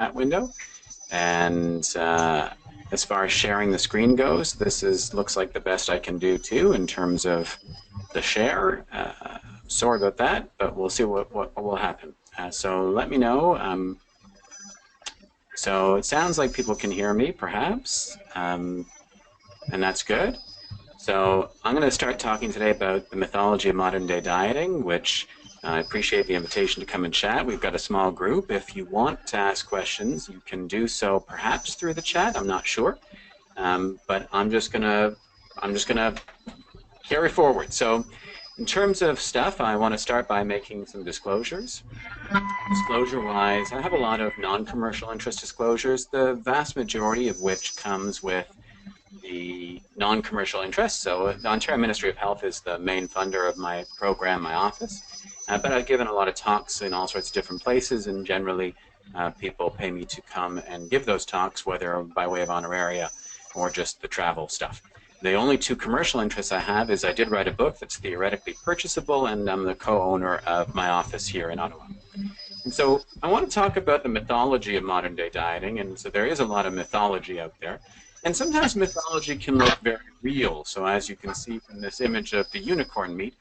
chat window. And as far as sharing the screen goes, this looks like the best I can do too in terms of the share. Sorry about that, but we'll see what will happen. So let me know. So it sounds like people can hear me, perhaps, and that's good. So I'm going to start talking today about the mythology of modern day dieting, which I appreciate the invitation to come and chat. We've got a small group. If you want to ask questions, you can do so perhaps through the chat. I'm not sure, but I'm just gonna carry forward. So, in terms of stuff, I want to start by making some disclosures. Disclosure-wise, I have a lot of non-commercial interest disclosures, the vast majority of which comes with the non-commercial interest. So the Ontario Ministry of Health is the main funder of my program, my office. But I've given a lot of talks in all sorts of different places, and generally people pay me to come and give those talks, whether by way of honoraria or just the travel stuff. The only two commercial interests I have is I did write a book that's theoretically purchasable, and I'm the co-owner of my office here in Ottawa. And so I want to talk about the mythology of modern day dieting, and so there is a lot of mythology out there. And sometimes mythology can look very real. So as you can see from this image of the unicorn meat,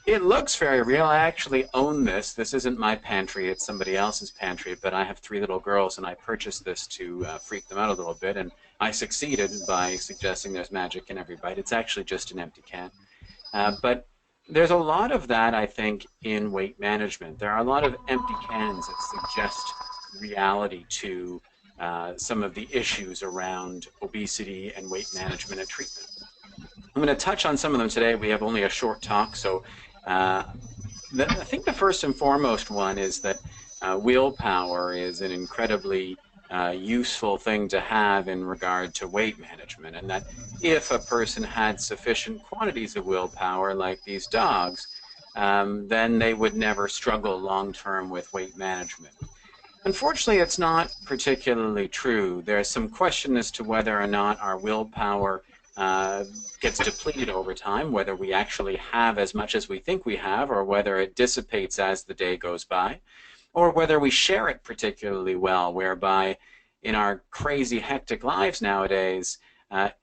it looks very real. I actually own this. This isn't my pantry, it's somebody else's pantry, but I have 3 little girls and I purchased this to freak them out a little bit, and I succeeded by suggesting there's magic in every bite. It's actually just an empty can. But there's a lot of that, I think, in weight management. There are a lot of empty cans that suggest reality to some of the issues around obesity and weight management and treatment. I'm going to touch on some of them today. We have only a short talk, so I think the first and foremost one is that willpower is an incredibly useful thing to have in regard to weight management, and that if a person had sufficient quantities of willpower, like these dogs, then they would never struggle long-term with weight management. Unfortunately, it's not particularly true. There's some question as to whether or not our willpower gets depleted over time, whether we actually have as much as we think we have, or whether it dissipates as the day goes by, or whether we share it particularly well, whereby in our crazy, hectic lives nowadays,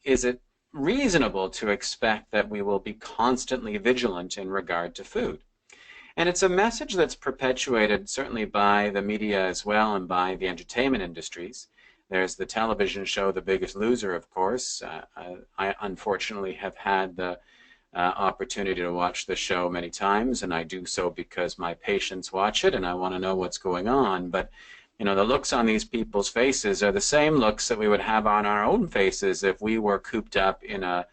is it reasonable to expect that we will be constantly vigilant in regard to food? And it's a message that's perpetuated certainly by the media as well and by the entertainment industries. There's the television show The Biggest Loser, of course. I unfortunately have had the opportunity to watch the show many times, and I do so because my patients watch it and I want to know what's going on. But you know, the looks on these people's faces are the same looks that we would have on our own faces if we were cooped up in a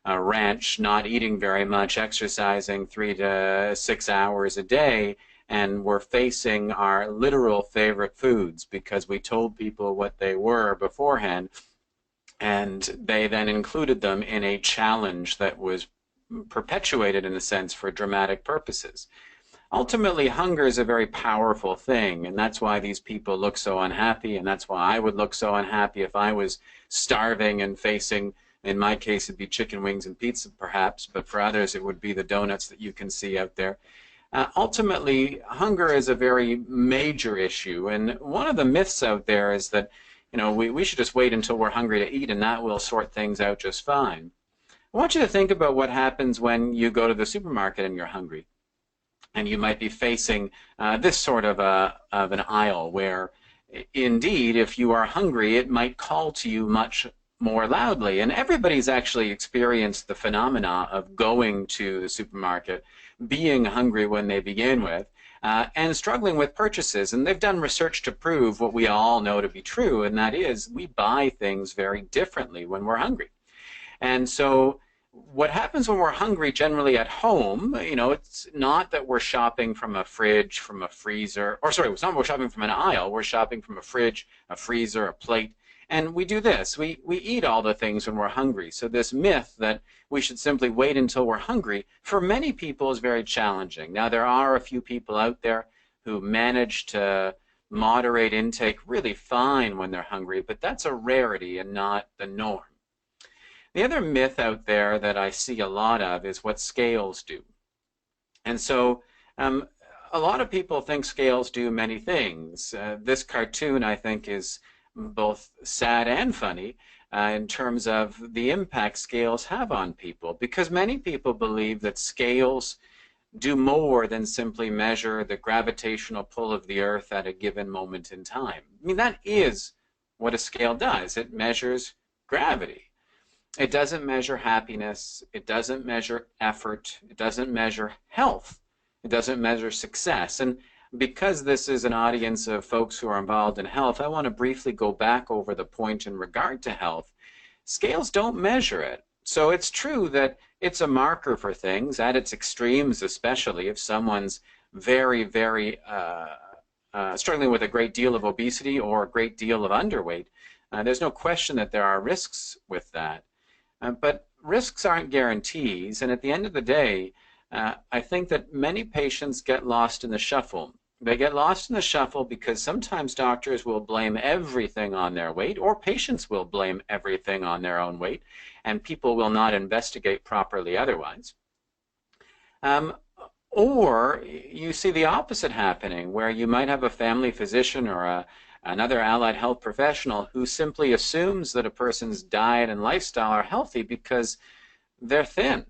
ranch, not eating very much, exercising 3 to 6 hours a day, and we're facing our literal favorite foods because we told people what they were beforehand, and they then included them in a challenge that was perpetuated, in a sense, for dramatic purposes. Ultimately, hunger is a very powerful thing, and that's why these people look so unhappy, and that's why I would look so unhappy if I was starving and facing, in my case, it'd be chicken wings and pizza, perhaps, but for others, it would be the donuts that you can see out there. Ultimately, hunger is a very major issue, and one of the myths out there is that, you know, we should just wait until we're hungry to eat, and that will sort things out just fine. I want you to think about what happens when you go to the supermarket and you're hungry, and you might be facing this sort of an aisle where, indeed, if you are hungry, it might call to you much more loudly. And everybody's actually experienced the phenomena of going to the supermarket, being hungry when they begin with, and struggling with purchases. And they've done research to prove what we all know to be true, and that is we buy things very differently when we're hungry. And so what happens when we're hungry generally at home, you know, it's not that we're shopping from a fridge, from a freezer, or sorry, it's not we're shopping from an aisle, we're shopping from a fridge, a freezer, a plate. And we do this. We eat all the things when we're hungry. So this myth that we should simply wait until we're hungry, for many people is very challenging. Now, there are a few people out there who manage to moderate intake really fine when they're hungry, but that's a rarity and not the norm. The other myth out there that I see a lot of is what scales do. And so a lot of people think scales do many things. This cartoon, I think, is both sad and funny in terms of the impact scales have on people, because many people believe that scales do more than simply measure the gravitational pull of the Earth at a given moment in time. I mean, that is what a scale does. It measures gravity. It doesn't measure happiness. It doesn't measure effort. It doesn't measure health. It doesn't measure success. And because this is an audience of folks who are involved in health, I want to briefly go back over the point in regard to health. Scales don't measure it. So it's true that it's a marker for things at its extremes, especially if someone's very, very struggling with a great deal of obesity or a great deal of underweight. There's no question that there are risks with that. But risks aren't guarantees, and at the end of the day, I think that many patients get lost in the shuffle. They get lost in the shuffle because sometimes doctors will blame everything on their weight, or patients will blame everything on their own weight, and people will not investigate properly otherwise. Or you see the opposite happening, where you might have a family physician or another allied health professional who simply assumes that a person's diet and lifestyle are healthy because they're thin.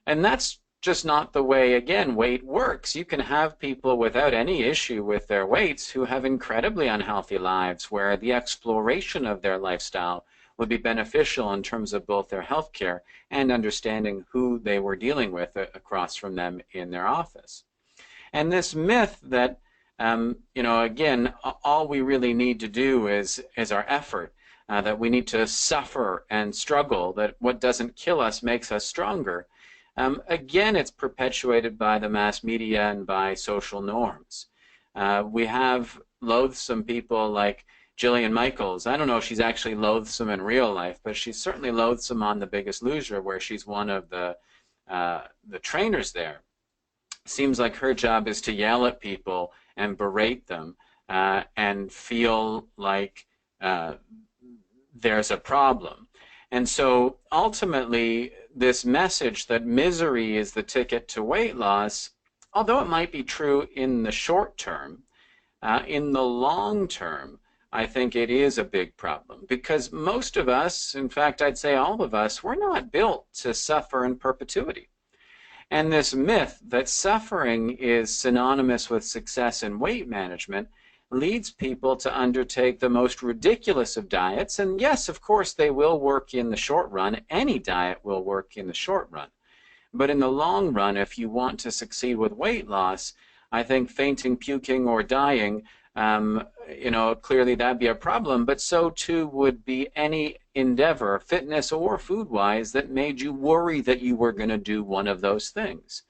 And that's just not the way, again, weight works. You can have people without any issue with their weights who have incredibly unhealthy lives, where the exploration of their lifestyle would be beneficial in terms of both their health care and understanding who they were dealing with across from them in their office. And this myth that again, all we really need to do is our effort, that we need to suffer and struggle, that what doesn't kill us makes us stronger. Again, it's perpetuated by the mass media and by social norms. We have loathsome people like Jillian Michaels. I don't know if she's actually loathsome in real life, but she's certainly loathsome on The Biggest Loser, where she's one of the trainers there. Seems like her job is to yell at people and berate them and feel like there's a problem. And so ultimately, this message that misery is the ticket to weight loss, although it might be true in the short term, in the long term, I think it is a big problem, because most of us, in fact, I'd say all of us, we're not built to suffer in perpetuity. And this myth that suffering is synonymous with success in weight management leads people to undertake the most ridiculous of diets. And yes, of course, they will work in the short run. Any diet will work in the short run. But in the long run, if you want to succeed with weight loss, I think fainting, puking, or dying, clearly that'd be a problem, but so too would be any endeavor, fitness or food-wise, that made you worry that you were going to do one of those things.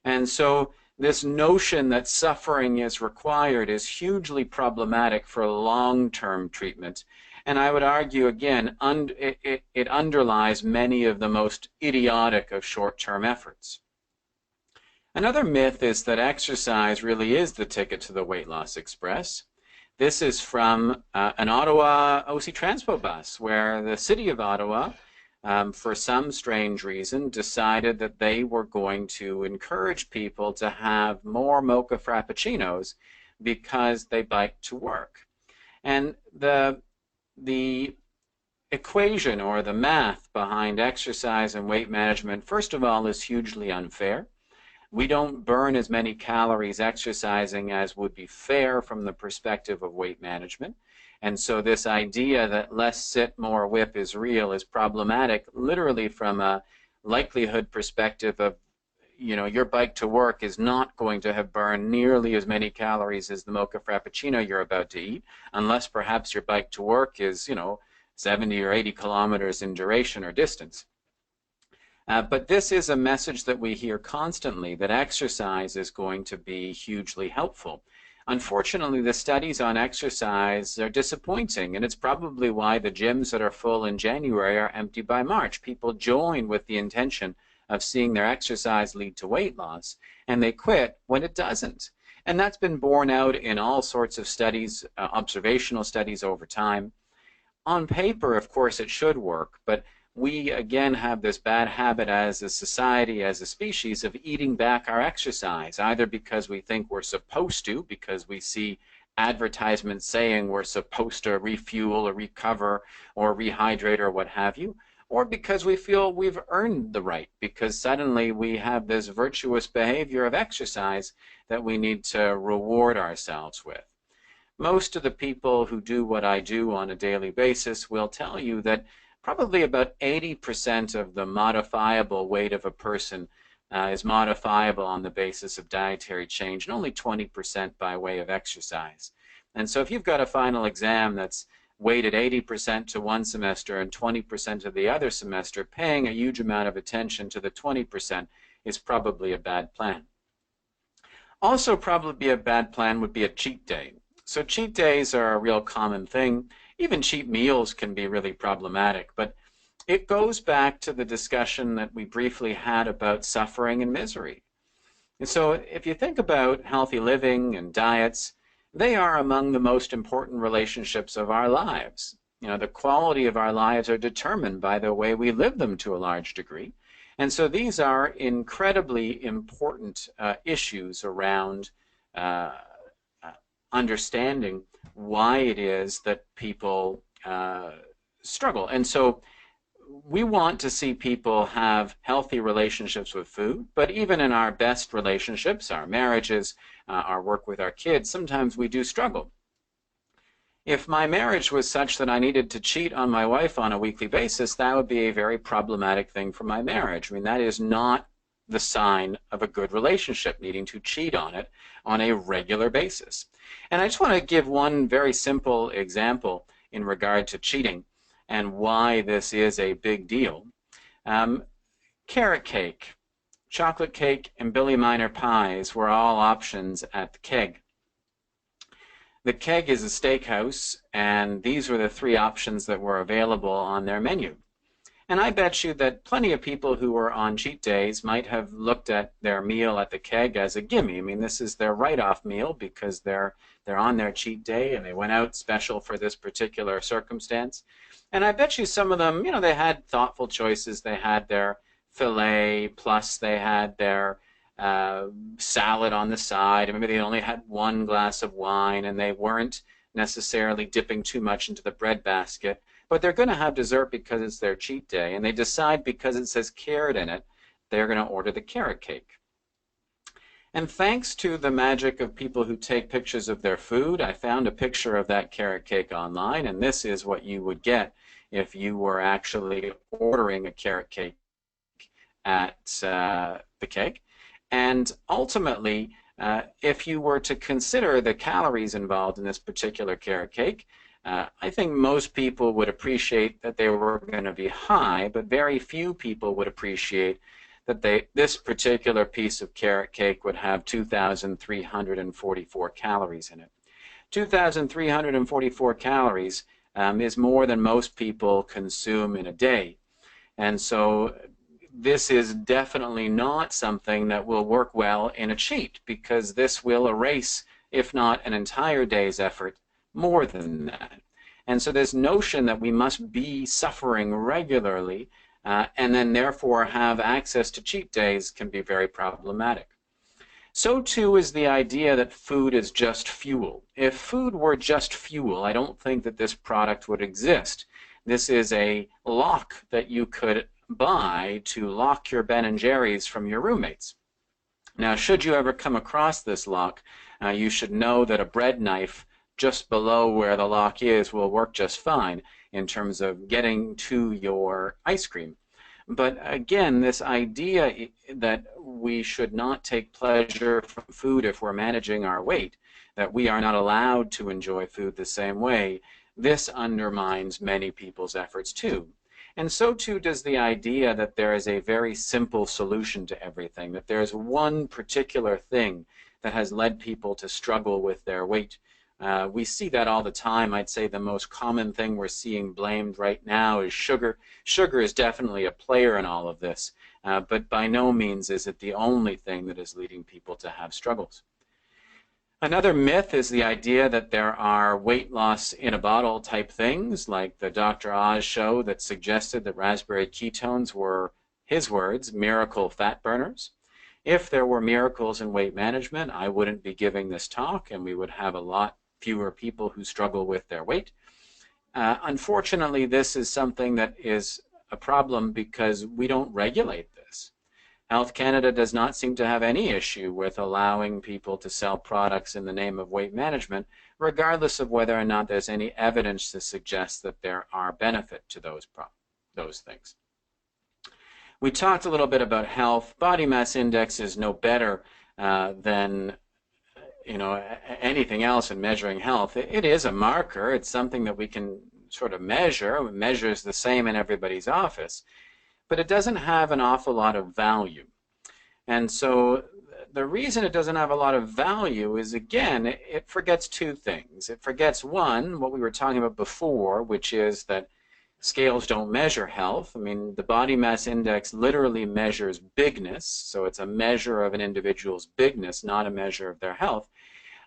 And so this notion that suffering is required is hugely problematic for long-term treatment. And I would argue, again, it underlies many of the most idiotic of short-term efforts. Another myth is that exercise really is the ticket to the weight loss express. This is from an Ottawa OC Transpo bus, where the city of Ottawa, for some strange reason, decided that they were going to encourage people to have more mocha frappuccinos because they bike to work. And the equation, or the math behind exercise and weight management, first of all, is hugely unfair. We don't burn as many calories exercising as would be fair from the perspective of weight management. And so this idea that less sit, more whip is real is problematic, literally from a likelihood perspective of, your bike to work is not going to have burned nearly as many calories as the mocha frappuccino you're about to eat, unless perhaps your bike to work is, 70 or 80 kilometers in duration or distance. But this is a message that we hear constantly, that exercise is going to be hugely helpful. Unfortunately, the studies on exercise are disappointing, and it's probably why the gyms that are full in January are empty by March. People join with the intention of seeing their exercise lead to weight loss, and they quit when it doesn't. And that's been borne out in all sorts of studies, observational studies over time. On paper, of course, it should work, but we again have this bad habit as a society, as a species, of eating back our exercise, either because we think we're supposed to, because we see advertisements saying we're supposed to refuel or recover or rehydrate or what have you, or because we feel we've earned the right, because suddenly we have this virtuous behavior of exercise that we need to reward ourselves with. Most of the people who do what I do on a daily basis will tell you that probably about 80% of the modifiable weight of a person is modifiable on the basis of dietary change, and only 20% by way of exercise. And so if you've got a final exam that's weighted 80% to one semester and 20% to the other semester, paying a huge amount of attention to the 20% is probably a bad plan. Also probably a bad plan would be a cheat day. So cheat days are a real common thing. Even cheat meals can be really problematic, but it goes back to the discussion that we briefly had about suffering and misery. And so if you think about healthy living and diets, they are among the most important relationships of our lives. You know, the quality of our lives are determined by the way we live them to a large degree. And so these are incredibly important issues around understanding why it is that people struggle. And so we want to see people have healthy relationships with food, but even in our best relationships, our marriages, our work with our kids, sometimes we do struggle. If my marriage was such that I needed to cheat on my wife on a weekly basis, that would be a very problematic thing for my marriage. I mean, that is not the sign of a good relationship, needing to cheat on it on a regular basis. And I just want to give one very simple example in regard to cheating and why this is a big deal. Carrot cake, chocolate cake, and Billy Miner pies were all options at the Keg. The Keg is a steakhouse, and these were the three options that were available on their menu. And I bet you that plenty of people who were on cheat days might have looked at their meal at the Keg as a gimme. I mean, this is their write-off meal because they're on their cheat day and they went out special for this particular circumstance. And I bet you some of them, you know, they had thoughtful choices. They had their filet, plus they had their salad on the side. Maybe they only had one glass of wine and they weren't necessarily dipping too much into the bread basket. But they're going to have dessert because it's their cheat day, and they decide because it says carrot in it, they're going to order the carrot cake. And thanks to the magic of people who take pictures of their food, I found a picture of that carrot cake online, and this is what you would get if you were actually ordering a carrot cake at the Keg. And ultimately, if you were to consider the calories involved in this particular carrot cake, I think most people would appreciate that they were going to be high, but very few people would appreciate that this particular piece of carrot cake would have 2,344 calories in it. 2,344 calories is more than most people consume in a day. And so this is definitely not something that will work well in a cheat, because this will erase, if not an entire day's effort, more than that. And so this notion that we must be suffering regularly and then therefore have access to cheat days can be very problematic. So too is the idea that food is just fuel. If food were just fuel, I don't think that this product would exist. This is a lock that you could buy to lock your Ben & Jerry's from your roommates. Now, should you ever come across this lock, you should know that a bread knife just below where the lock is will work just fine in terms of getting to your ice cream. But again, this idea that we should not take pleasure from food if we're managing our weight, that we are not allowed to enjoy food the same way, this undermines many people's efforts too. And so too does the idea that there is a very simple solution to everything, that there's one particular thing that has led people to struggle with their weight. We see that all the time. I'd say the most common thing we're seeing blamed right now is sugar. Sugar is definitely a player in all of this, but by no means is it the only thing that is leading people to have struggles. Another myth is the idea that there are weight loss in a bottle type things, like the Dr. Oz show that suggested that raspberry ketones were, his words, miracle fat burners. If there were miracles in weight management, I wouldn't be giving this talk, and we would have a lot fewer people who struggle with their weight. Unfortunately, this is something that is a problem because we don't regulate this. Health Canada does not seem to have any issue with allowing people to sell products in the name of weight management, regardless of whether or not there's any evidence to suggest that there are benefit to those things. We talked a little bit about health. Body mass index is no better than anything else in measuring health. It is a marker. It's something that we can sort of measure. It measures the same in everybody's office. But it doesn't have an awful lot of value. And so the reason it doesn't have a lot of value is, again, it forgets two things. It forgets, one, what we were talking about before, which is that scales don't measure health. I mean, the body mass index literally measures bigness, so it's a measure of an individual's bigness, not a measure of their health.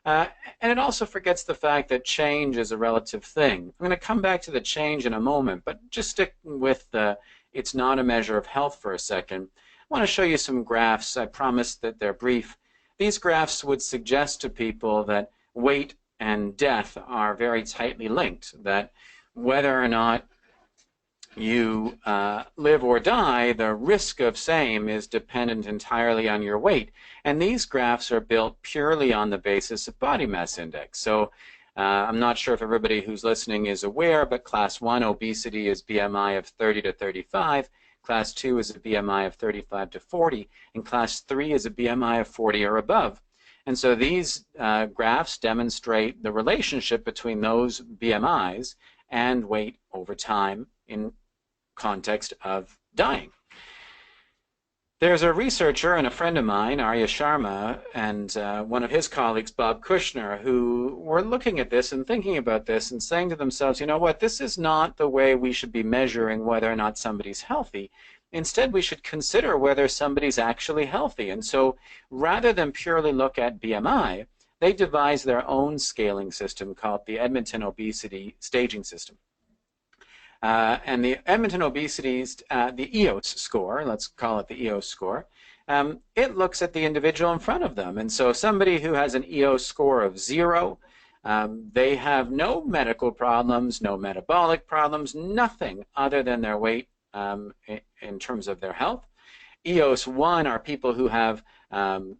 And it also forgets the fact that change is a relative thing. I'm going to come back to the change in a moment, but just stick with the it's not a measure of health for a second. I want to show you some graphs. I promise that they're brief. These graphs would suggest to people that weight and death are very tightly linked, that whether or not you live or die, the risk of same is dependent entirely on your weight. And these graphs are built purely on the basis of body mass index. So I'm not sure if everybody who's listening is aware, but class 1 obesity is BMI of 30 to 35, class 2 is a BMI of 35 to 40, and class 3 is a BMI of 40 or above. And so these graphs demonstrate the relationship between those BMIs and weight over time in context of dying. There's a researcher and a friend of mine, Arya Sharma, and one of his colleagues, Bob Kushner, who were looking at this and thinking about this and saying to themselves, you know what, this is not the way we should be measuring whether or not somebody's healthy. Instead, we should consider whether somebody's actually healthy. And so rather than purely look at BMI, they devised their own scaling system called the Edmonton Obesity Staging System. And the Edmonton Obesity, the EOS score, let's call it the EOS score, it looks at the individual in front of them. And so somebody who has an EOS score of 0, they have no medical problems, no metabolic problems, nothing other than their weight in terms of their health. EOS 1 are people who have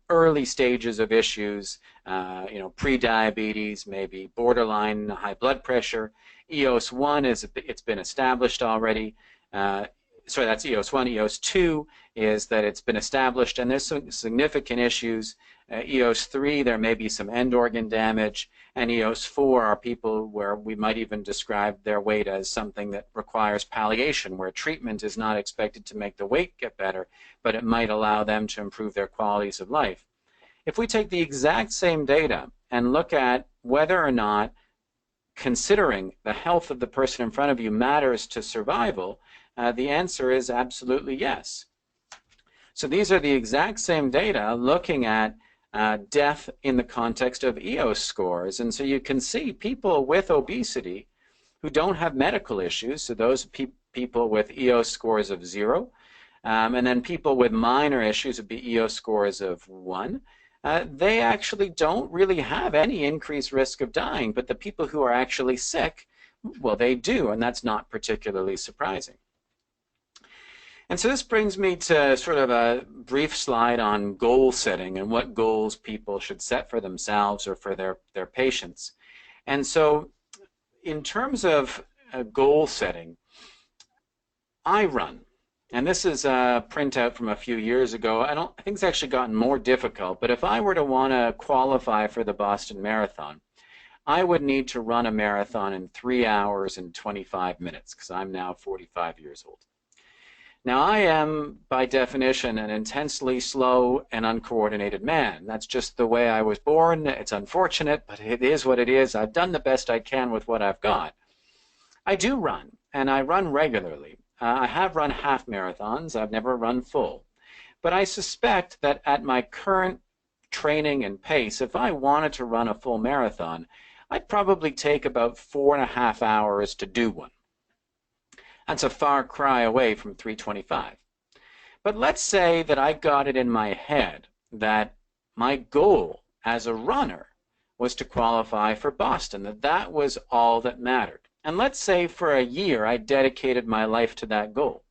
early stages of issues, pre-diabetes, maybe borderline high blood pressure. EOS 1 it's been established already. Sorry, that's EOS 1. EOS 2 is that it's been established and there's some significant issues. EOS 3, there may be some end organ damage. And EOS 4 are people where we might even describe their weight as something that requires palliation, where treatment is not expected to make the weight get better, but it might allow them to improve their qualities of life. If we take the exact same data and look at whether or not considering the health of the person in front of you matters to survival, the answer is absolutely yes. So these are the exact same data looking at death in the context of EOS scores. And so you can see people with obesity who don't have medical issues, so those people with EOS scores of 0, and then people with minor issues would be EOS scores of 1. They actually don't really have any increased risk of dying, but the people who are actually sick, well, they do, and that's not particularly surprising. And so this brings me to sort of a brief slide on goal setting and what goals people should set for themselves or for their patients. And so in terms of goal setting, I run. And this is a printout from a few years ago. I think it's actually gotten more difficult, but if I were to want to qualify for the Boston Marathon, I would need to run a marathon in 3 hours and 25 minutes because I'm now 45 years old. Now, I am, by definition, an intensely slow and uncoordinated man. That's just the way I was born. It's unfortunate, but it is what it is. I've done the best I can with what I've got. I do run, and I run regularly. I have run half marathons. I've never run full. But I suspect that at my current training and pace, if I wanted to run a full marathon, I'd probably take about 4.5 hours to do one. That's a far cry away from 3:25. But let's say that I got it in my head that my goal as a runner was to qualify for Boston, that was all that mattered. And let's say for a year I dedicated my life to that goal,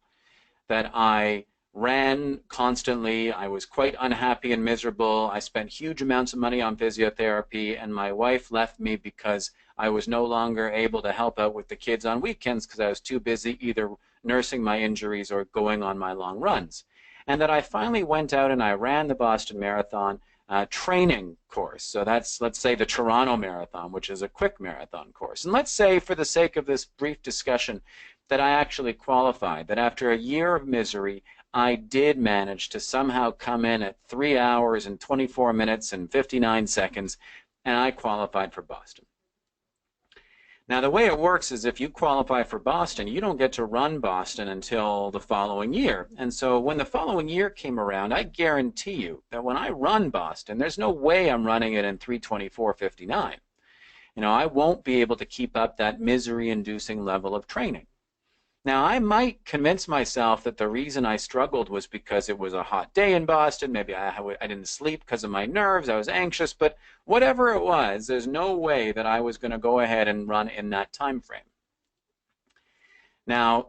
that I ran constantly, I was quite unhappy and miserable, I spent huge amounts of money on physiotherapy, and my wife left me because I was no longer able to help out with the kids on weekends because I was too busy either nursing my injuries or going on my long runs. And that I finally went out and I ran the Boston Marathon training course. So that's, let's say, the Toronto Marathon, which is a quick marathon course. And let's say, for the sake of this brief discussion, that I actually qualified, that after a year of misery, I did manage to somehow come in at 3 hours and 24 minutes and 59 seconds, and I qualified for Boston. Now, the way it works is if you qualify for Boston, you don't get to run Boston until the following year. And so when the following year came around, I guarantee you that when I run Boston, there's no way I'm running it in 3:24:59. You know, I won't be able to keep up that misery-inducing level of training. Now, I might convince myself that the reason I struggled was because it was a hot day in Boston. Maybe I didn't sleep because of my nerves. I was anxious. But whatever it was, there's no way that I was going to go ahead and run in that time frame. Now,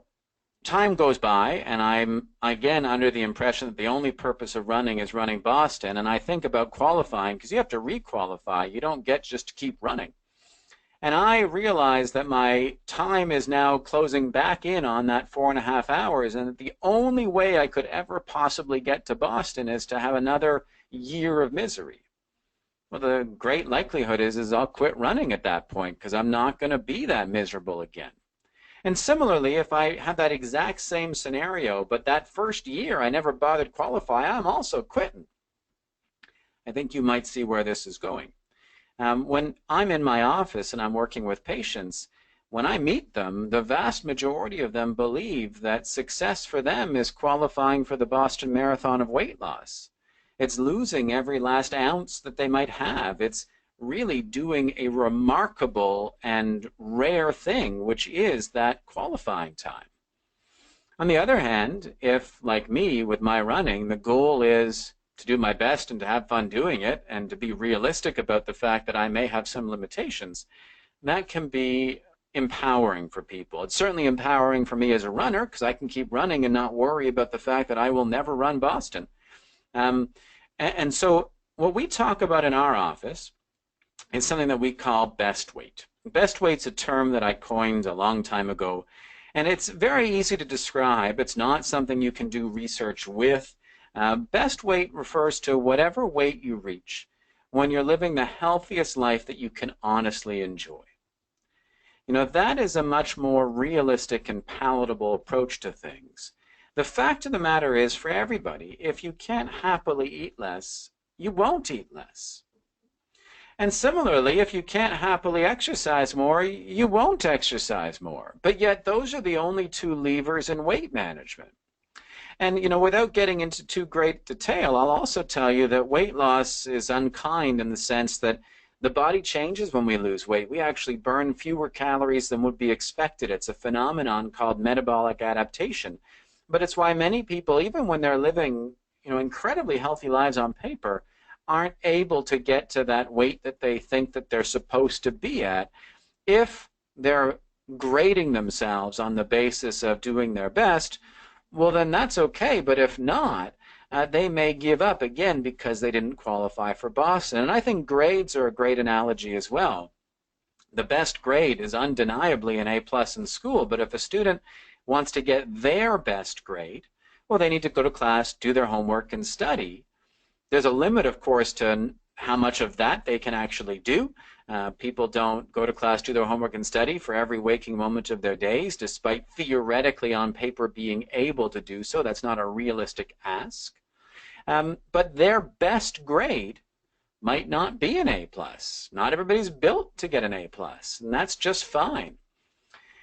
time goes by, and I'm again under the impression that the only purpose of running is running Boston. And I think about qualifying because you have to re-qualify. You don't get just to keep running. And I realized that my time is now closing back in on that 4.5 hours, and that the only way I could ever possibly get to Boston is to have another year of misery. Well, the great likelihood is I'll quit running at that point because I'm not going to be that miserable again. And similarly, if I have that exact same scenario, but that first year I never bothered qualify, I'm also quitting. I think you might see where this is going. When I'm in my office and I'm working with patients, when I meet them, the vast majority of them believe that success for them is qualifying for the Boston Marathon of weight loss. It's losing every last ounce that they might have. It's really doing a remarkable and rare thing, which is that qualifying time. On the other hand, if, like me, with my running, the goal is to do my best and to have fun doing it and to be realistic about the fact that I may have some limitations, that can be empowering for people. It's certainly empowering for me as a runner because I can keep running and not worry about the fact that I will never run Boston. And so what we talk about in our office is something that we call best weight. Best weight's a term that I coined a long time ago, and it's very easy to describe. It's not something you can do research with. Best weight refers to whatever weight you reach when you're living the healthiest life that you can honestly enjoy. You know, that is a much more realistic and palatable approach to things. The fact of the matter is, for everybody, if you can't happily eat less, you won't eat less. And similarly, if you can't happily exercise more, you won't exercise more. But yet those are the only two levers in weight management. And, you know, without getting into too great detail, I'll also tell you that weight loss is unkind in the sense that the body changes when we lose weight. We actually burn fewer calories than would be expected. It's a phenomenon called metabolic adaptation. But it's why many people, even when they're living, you know, incredibly healthy lives on paper, aren't able to get to that weight that they think that they're supposed to be at if they're grading themselves on the basis of doing their best. Well, then that's okay, but if not, they may give up again because they didn't qualify for Boston. And I think grades are a great analogy as well. The best grade is undeniably an A+ in school, but if a student wants to get their best grade, well, they need to go to class, do their homework, and study. There's a limit, of course, to how much of that they can actually do. People don't go to class, do their homework, and study for every waking moment of their days, despite theoretically on paper being able to do so. That's not a realistic ask. But their best grade might not be an A+. Not everybody's built to get an A+, and that's just fine.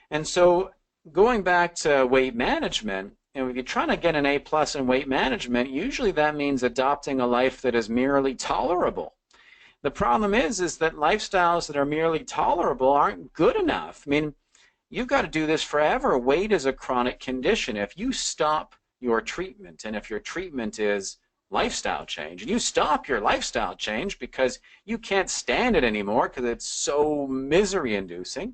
And so going back to weight management, if you're trying to get an A+ in weight management, usually that means adopting a life that is merely tolerable. The problem is that lifestyles that are merely tolerable aren't good enough. I mean, you've got to do this forever. Weight is a chronic condition. If you stop your treatment, and if your treatment is lifestyle change, and you stop your lifestyle change because you can't stand it anymore because it's so misery-inducing,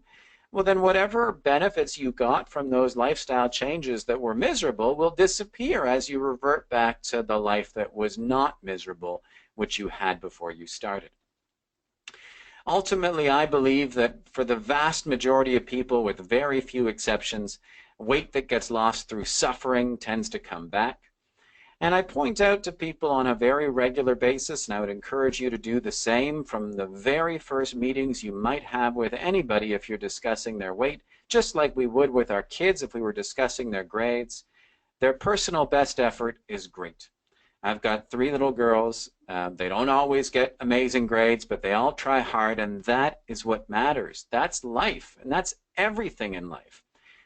well, then whatever benefits you got from those lifestyle changes that were miserable will disappear as you revert back to the life that was not miserable, which you had before you started. Ultimately, I believe that for the vast majority of people, with very few exceptions, weight that gets lost through suffering tends to come back. And I point out to people on a very regular basis, and I would encourage you to do the same from the very first meetings you might have with anybody if you're discussing their weight, just like we would with our kids if we were discussing their grades. Their personal best effort is great. I've got 3 little girls. They don't always get amazing grades, but they all try hard, and that is what matters. That's life, and that's everything in life.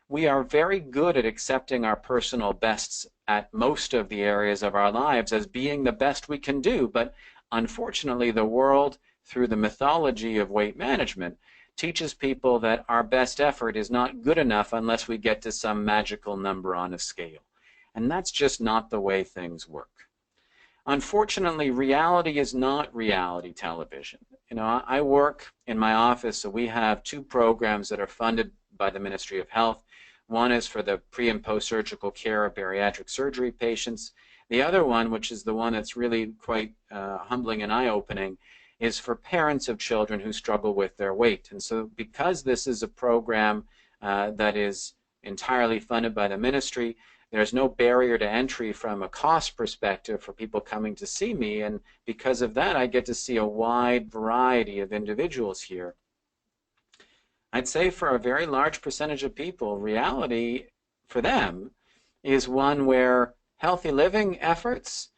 We are very good at accepting our personal bests at most of the areas of our lives as being the best we can do, but unfortunately the world, through the mythology of weight management, teaches people that our best effort is not good enough unless we get to some magical number on a scale. And that's just not the way things work. Unfortunately, reality is not reality television. You know, I work in my office, so we have 2 programs that are funded by the Ministry of Health. One is for the pre- and post-surgical care of bariatric surgery patients. The other one, which is the one that's really quite humbling and eye-opening, is for parents of children who struggle with their weight. And so because this is a program that is entirely funded by the ministry, there's no barrier to entry from a cost perspective for people coming to see me, and because of that I get to see a wide variety of individuals here. I'd say for a very large percentage of people, reality for them is one where healthy living efforts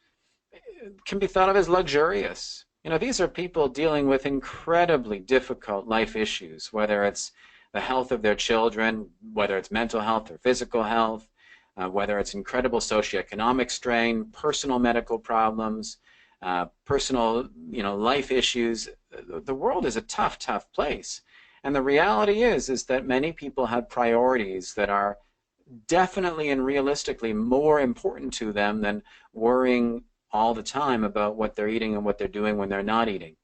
can be thought of as luxurious. You know, these are people dealing with incredibly difficult life issues, whether it's the health of their children, whether it's mental health or physical health, whether it's incredible socioeconomic strain, personal medical problems, personal, life issues. The world is a tough, tough place. And the reality is that many people have priorities that are definitely and realistically more important to them than worrying all the time about what they're eating and what they're doing when they're not eating.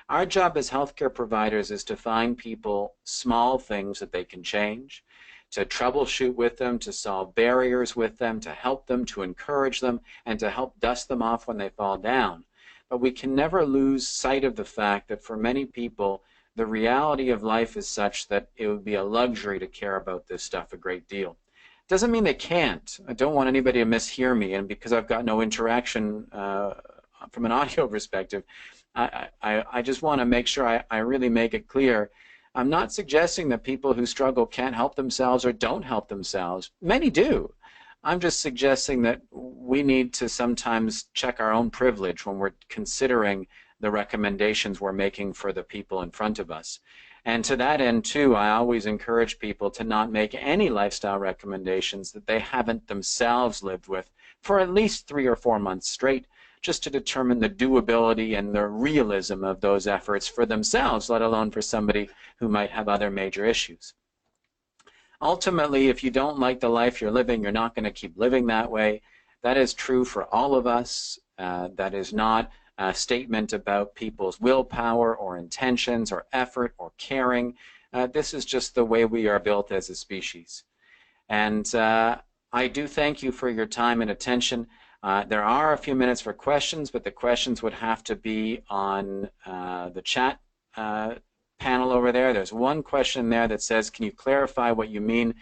Our job as healthcare providers is to find people small things that they can change, to troubleshoot with them, to solve barriers with them, to help them, to encourage them, and to help dust them off when they fall down. But we can never lose sight of the fact that for many people, the reality of life is such that it would be a luxury to care about this stuff a great deal. Doesn't mean they can't. I don't want anybody to mishear me, and because I've got no interaction from an audio perspective, I just want to make sure I really make it clear. I'm not suggesting that people who struggle can't help themselves or don't help themselves. Many do. I'm just suggesting that we need to sometimes check our own privilege when we're considering the recommendations we're making for the people in front of us. And to that end, too, I always encourage people to not make any lifestyle recommendations that they haven't themselves lived with for at least 3 or 4 months straight, just to determine the doability and the realism of those efforts for themselves, let alone for somebody who might have other major issues. Ultimately, if you don't like the life you're living, you're not going to keep living that way. That is true for all of us. That is not a statement about people's willpower or intentions or effort or caring. This is just the way we are built as a species. And I do thank you for your time and attention. There are a few minutes for questions, but the questions would have to be on the chat panel over there. There's one question there that says, can you clarify what you mean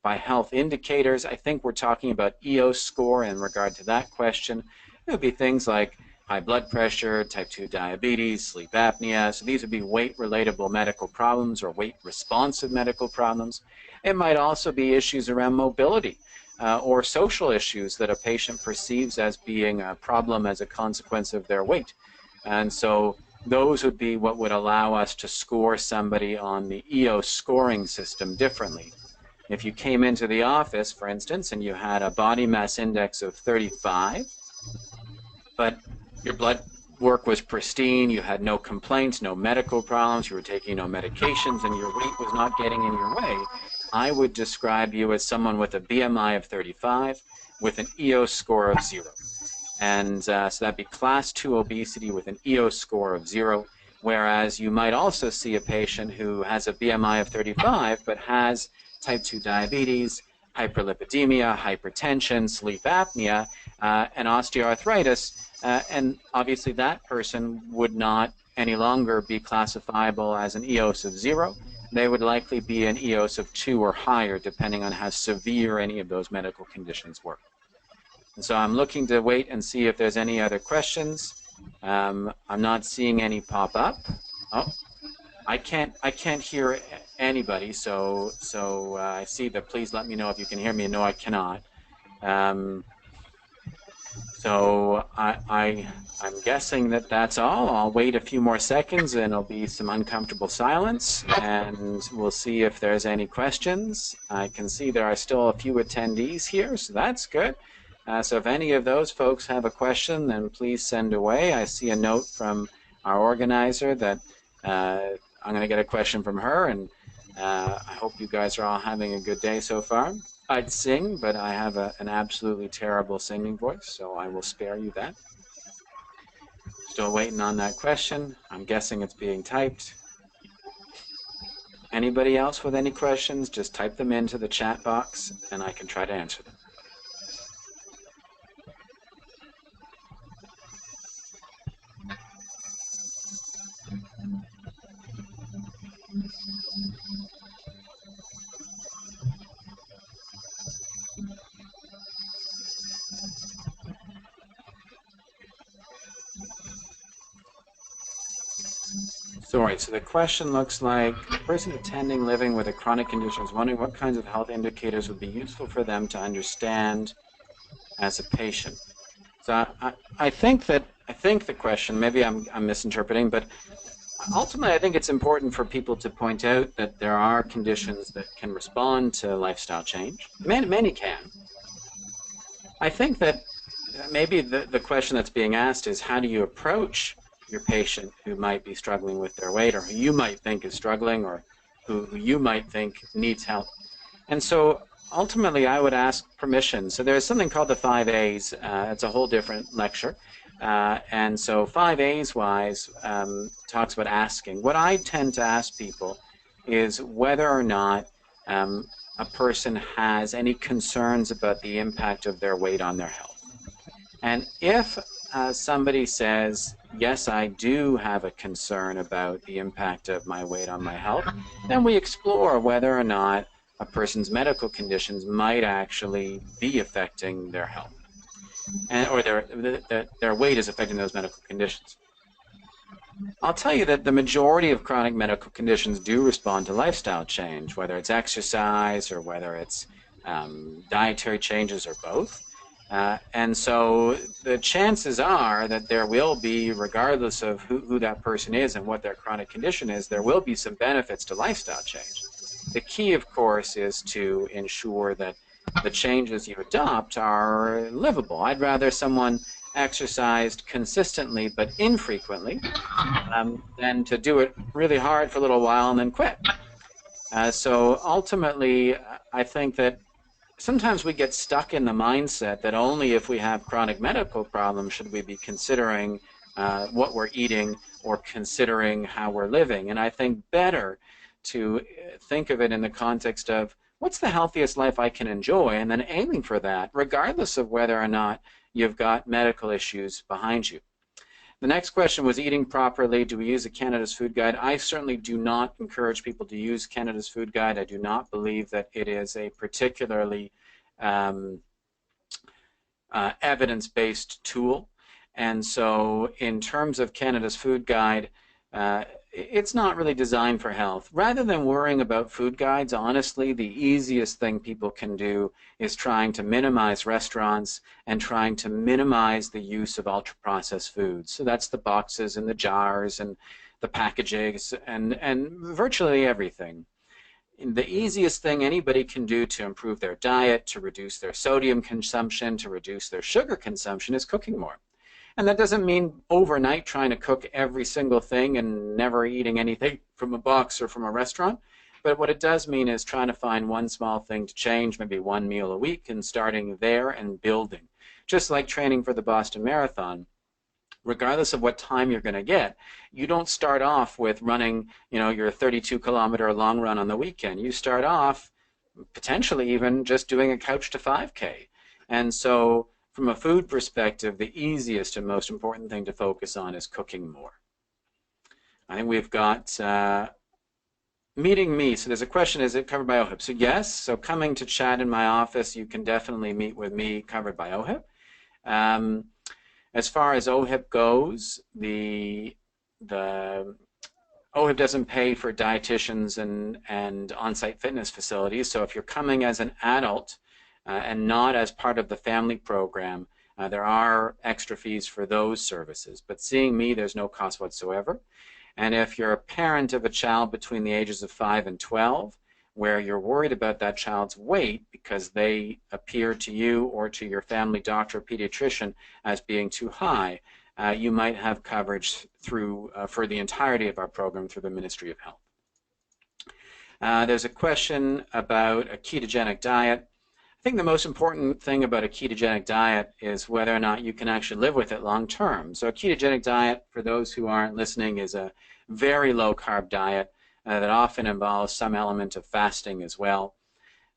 by health indicators? I think we're talking about EOS score in regard to that question. It would be things like high blood pressure, type 2 diabetes, sleep apnea. So these would be weight-relatable medical problems or weight-responsive medical problems. It might also be issues around mobility or social issues that a patient perceives as being a problem as a consequence of their weight. And so those would be what would allow us to score somebody on the EOS scoring system differently. If you came into the office, for instance, and you had a body mass index of 35, but your blood work was pristine, you had no complaints, no medical problems, you were taking no medications, and your weight was not getting in your way, I would describe you as someone with a BMI of 35 with an EOS score of 0. And so that'd be class 2 obesity with an EOS score of 0, whereas you might also see a patient who has a BMI of 35 but has type 2 diabetes, hyperlipidemia, hypertension, sleep apnea, and osteoarthritis, and obviously that person would not any longer be classifiable as an EOS of 0. They would likely be an EOS of 2 or higher, depending on how severe any of those medical conditions were. And so I'm looking to wait and see if there's any other questions. I'm not seeing any pop up. Oh, I can't hear anybody, so I see that. Please let me know if you can hear me. No, I cannot. So I'm guessing that that's all. I'll wait a few more seconds and there'll be some uncomfortable silence, and we'll see if there's any questions. I can see there are still a few attendees here, so that's good. So if any of those folks have a question, then please send away. I see a note from our organizer that I'm going to get a question from her, and I hope you guys are all having a good day so far. I'd sing, but I have an absolutely terrible singing voice, so I will spare you that. Still waiting on that question. I'm guessing it's being typed. Anybody else with any questions, just type them into the chat box, and I can try to answer them. Sorry, so the question looks like a person attending living with a chronic condition is wondering what kinds of health indicators would be useful for them to understand as a patient. So I think the question, maybe I'm misinterpreting, but ultimately I think it's important for people to point out that there are conditions that can respond to lifestyle change. Many can. I think that maybe the question that's being asked is, how do you approach your patient who might be struggling with their weight, or who you might think is struggling, or who you might think needs help? And so ultimately I would ask permission. So there's something called the 5 A's. It's a whole different lecture. And so 5 A's wise talks about asking. What I tend to ask people is whether or not a person has any concerns about the impact of their weight on their health. And if somebody says, yes, I do have a concern about the impact of my weight on my health, then we explore whether or not a person's medical conditions might actually be affecting their health, or their weight is affecting those medical conditions. I'll tell you that the majority of chronic medical conditions do respond to lifestyle change, whether it's exercise or whether it's dietary changes or both. And so the chances are that there will be, regardless of who that person is and what their chronic condition is, there will be some benefits to lifestyle change. The key, of course, is to ensure that the changes you adopt are livable. I'd rather someone exercised consistently but infrequently than to do it really hard for a little while and then quit. So ultimately, I think that sometimes we get stuck in the mindset that only if we have chronic medical problems should we be considering what we're eating or considering how we're living. And I think better to think of it in the context of what's the healthiest life I can enjoy, and then aiming for that, regardless of whether or not you've got medical issues behind you. The next question was eating properly. Do we use a Canada's Food Guide? I certainly do not encourage people to use Canada's Food Guide. I do not believe that it is a particularly evidence-based tool. And so in terms of Canada's Food Guide, it's not really designed for health. Rather than worrying about food guides, honestly, the easiest thing people can do is trying to minimize restaurants and trying to minimize the use of ultra-processed foods. So that's the boxes and the jars and the packages and virtually everything. the easiest thing anybody can do to improve their diet, to reduce their sodium consumption, to reduce their sugar consumption is cooking more. And that doesn't mean overnight trying to cook every single thing and never eating anything from a box or from a restaurant. But what it does mean is trying to find one small thing to change, maybe one meal a week, and starting there and building. Just like training for the Boston Marathon, regardless of what time you're going to get, you don't start off with running, your 32-kilometer long run on the weekend. You start off potentially even just doing a couch to 5K. And so from a food perspective, the easiest and most important thing to focus on is cooking more. I think we've got meeting me. So there's a question, is it covered by OHIP? So yes, so coming to chat in my office, you can definitely meet with me covered by OHIP. As far as OHIP goes, the OHIP doesn't pay for dietitians and on-site fitness facilities. So if you're coming as an adult and not as part of the family program, there are extra fees for those services. But seeing me, there's no cost whatsoever. And if you're a parent of a child between the ages of 5 and 12, where you're worried about that child's weight because they appear to you or to your family doctor or pediatrician as being too high, you might have coverage through for the entirety of our program through the Ministry of Health. There's a question about a ketogenic diet. I think the most important thing about a ketogenic diet is whether or not you can actually live with it long term. So a ketogenic diet, for those who aren't listening, is a very low carb diet that often involves some element of fasting as well.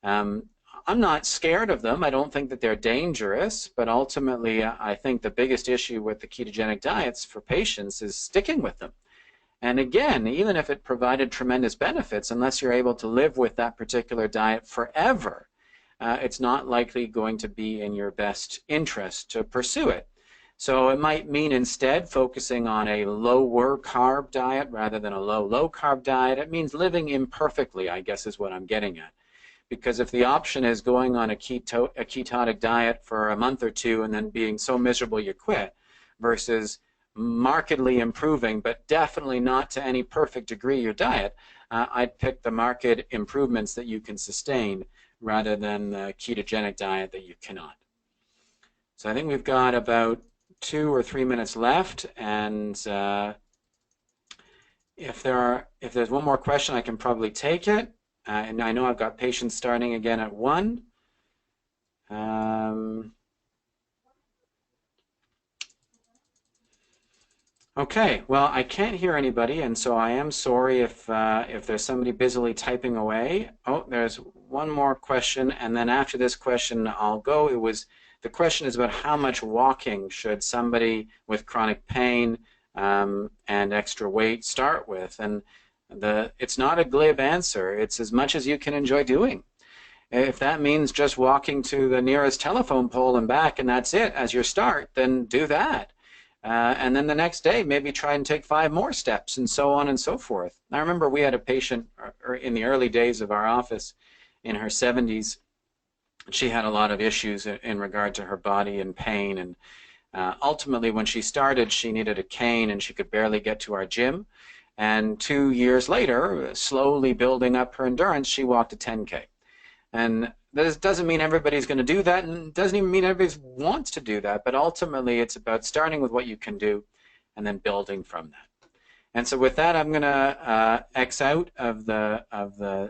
I'm not scared of them. I don't think that they're dangerous, but ultimately I think the biggest issue with the ketogenic diets for patients is sticking with them. And again, even if it provided tremendous benefits, unless you're able to live with that particular diet forever, it's not likely going to be in your best interest to pursue it. So it might mean instead focusing on a lower carb diet rather than a low carb diet. It means living imperfectly, I guess is what I'm getting at. Because if the option is going on a ketonic diet for a month or two and then being so miserable you quit, versus markedly improving, but definitely not to any perfect degree, your diet, I'd pick the marked improvements that you can sustain rather than the ketogenic diet that you cannot. So I think we've got about 2 or 3 minutes left, and if there's one more question, I can probably take it. And I know I've got patients starting again at 1. Okay, well, I can't hear anybody, and so I am sorry if there's somebody busily typing away. Oh, there's one more question, and then after this question, I'll go. The question is about how much walking should somebody with chronic pain and extra weight start with, and it's not a glib answer. It's as much as you can enjoy doing. If that means just walking to the nearest telephone pole and back, and that's it as your start, then do that. And then the next day, maybe try and take 5 more steps, and so on and so forth. I remember we had a patient in the early days of our office in her 70s. She had a lot of issues in regard to her body and pain, and ultimately when she started, she needed a cane and she could barely get to our gym. And 2 years later, slowly building up her endurance, she walked a 10K. And this doesn't mean everybody's going to do that, and it doesn't even mean everybody wants to do that, but ultimately it's about starting with what you can do and then building from that. And so with that, I'm going to X out of the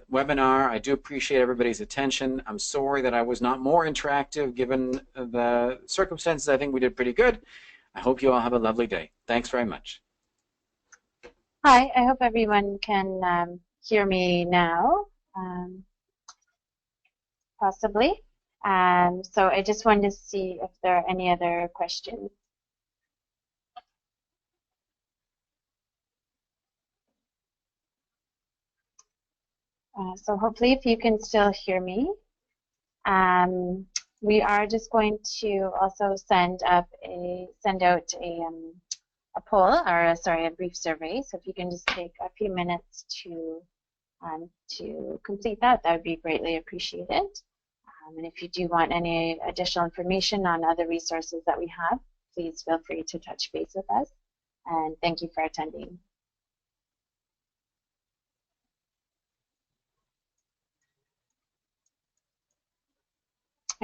webinar. I do appreciate everybody's attention. I'm sorry that I was not more interactive given the circumstances. I think we did pretty good. I hope you all have a lovely day. Thanks very much. Hi, I hope everyone can hear me now. Possibly. So I just wanted to see if there are any other questions. So hopefully if you can still hear me. We are just going to also send out a poll, or sorry, a brief survey. So if you can just take a few minutes to complete that, that would be greatly appreciated. And if you do want any additional information on other resources that we have, please feel free to touch base with us. And thank you for attending.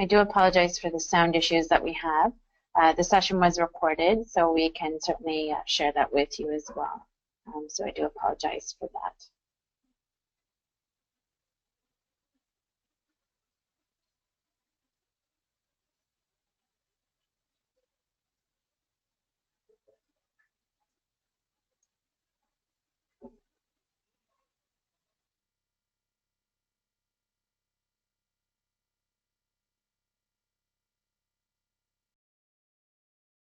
I do apologize for the sound issues that we have. The session was recorded, so we can certainly share that with you as well. So I do apologize for that.